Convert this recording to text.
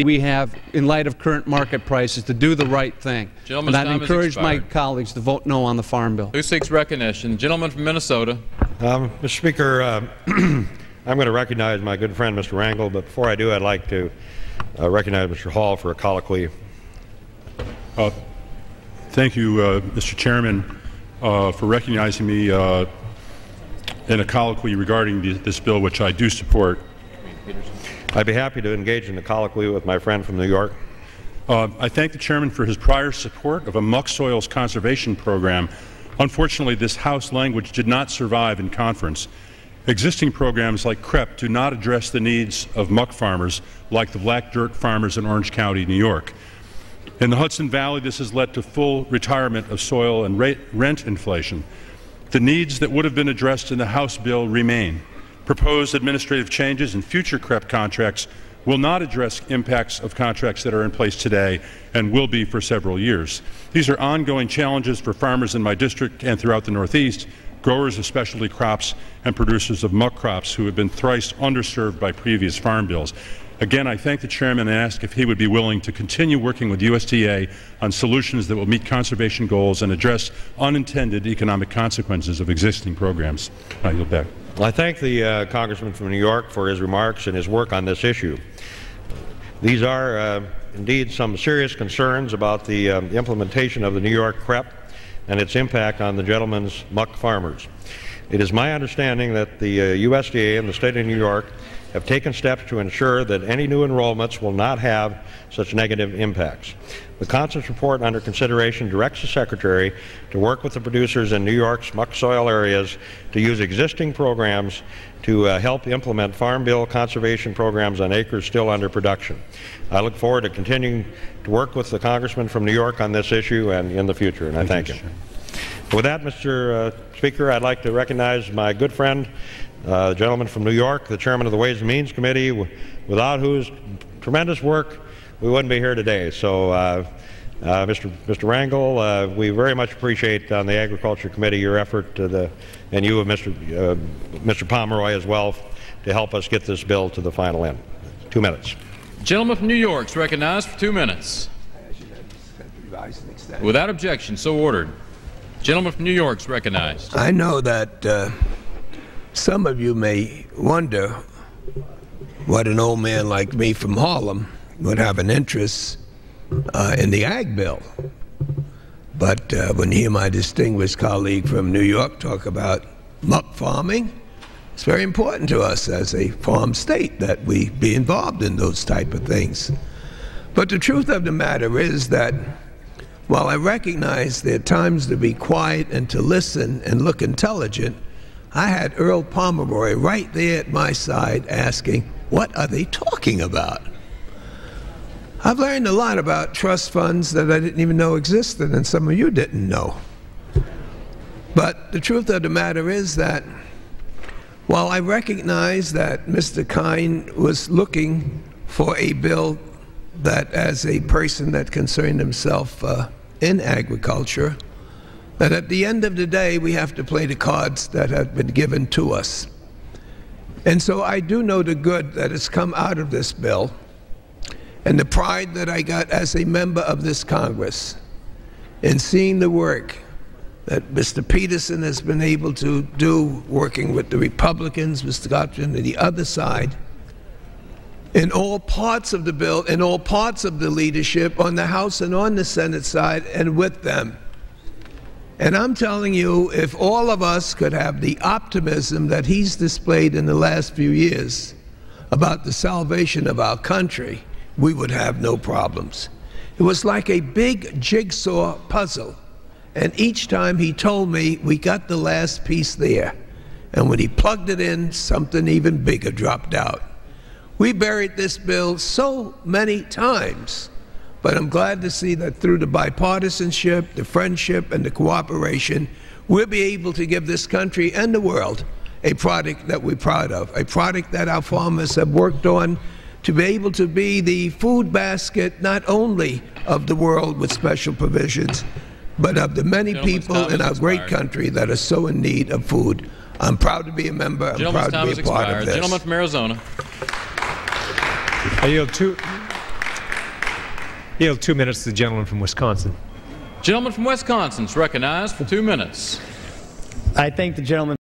we have, in light of current market prices, to do the right thing. Gentleman's and I'd time has encourage my expired. colleagues to vote no on the Farm Bill. Who seeks recognition? The gentleman from Minnesota. Mr. Speaker, I'm going to recognize my good friend, Mr. Rangel, but before I do, I'd like to recognize Mr. Hall for a colloquy. Thank you, Mr. Chairman, for recognizing me in a colloquy regarding this bill, which I do support. I'd be happy to engage in the colloquy with my friend from New York. I thank the Chairman for his prior support of a muck soils conservation program. Unfortunately, this House language did not survive in conference. Existing programs like CREP do not address the needs of muck farmers like the black dirt farmers in Orange County, New York. In the Hudson Valley, this has led to full retirement of soil and rent inflation. The needs that would have been addressed in the House bill remain. Proposed administrative changes in future CREP contracts will not address impacts of contracts that are in place today and will be for several years. These are ongoing challenges for farmers in my district and throughout the Northeast, growers of specialty crops and producers of muck crops who have been thrice underserved by previous farm bills. Again, I thank the Chairman and ask if he would be willing to continue working with USDA on solutions that will meet conservation goals and address unintended economic consequences of existing programs. I yield back. Well, I thank the Congressman from New York for his remarks and his work on this issue. These are indeed some serious concerns about the implementation of the New York CREP and its impact on the gentleman's muck farmers. It is my understanding that the USDA and the State of New York have taken steps to ensure that any new enrollments will not have such negative impacts. The conference report under consideration directs the Secretary to work with the producers in New York's muck soil areas to use existing programs to help implement Farm Bill conservation programs on acres still under production. I look forward to continuing to work with the Congressman from New York on this issue and in the future, and I thank him. With that, Mr. Speaker, I'd like to recognize my good friend, the gentleman from New York, the chairman of the Ways and Means Committee, without whose tremendous work we wouldn't be here today. So, Mr. Rangel, we very much appreciate on the Agriculture Committee your effort, and you, Mr. Pomeroy, as well, to help us get this bill to the final end. 2 minutes. Gentleman from New York is recognized for 2 minutes. Without objection, so ordered. Gentleman from New York is recognized. I know that some of you may wonder what an old man like me from Harlem would have an interest in the Ag Bill. But when you hear my distinguished colleague from New York talk about muck farming, it's very important to us as a farm state that we be involved in those type of things. But the truth of the matter is that while I recognize there are times to be quiet and to listen and look intelligent, I had Earl Pomeroy right there at my side asking, what are they talking about? I've learned a lot about trust funds that I didn't even know existed, and some of you didn't know. But the truth of the matter is that while I recognize that Mr. Kine was looking for a bill that, as a person that concerned himself in agriculture, that at the end of the day we have to play the cards that have been given to us. And so I do know the good that has come out of this bill and the pride that I got as a member of this Congress in seeing the work that Mr. Peterson has been able to do, working with the Republicans, Mr. Godfrey, and the other side, in all parts of the bill, in all parts of the leadership, on the House and on the Senate side, and with them. And I'm telling you, if all of us could have the optimism that he's displayed in the last few years about the salvation of our country, we would have no problems. It was like a big jigsaw puzzle. And each time he told me, we got the last piece there. And when he plugged it in, something even bigger dropped out. We buried this bill so many times, but I'm glad to see that through the bipartisanship, the friendship, and the cooperation, we'll be able to give this country and the world a product that we're proud of, a product that our farmers have worked on to be able to be the food basket not only of the world with special provisions, but of the many people in our great country that are so in need of food. I'm proud to be a member. I'm proud to be a part of this. Gentleman from Arizona. I yield Yield 2 minutes to the gentleman from Wisconsin. Gentleman from Wisconsin is recognized for 2 minutes. I thank the gentleman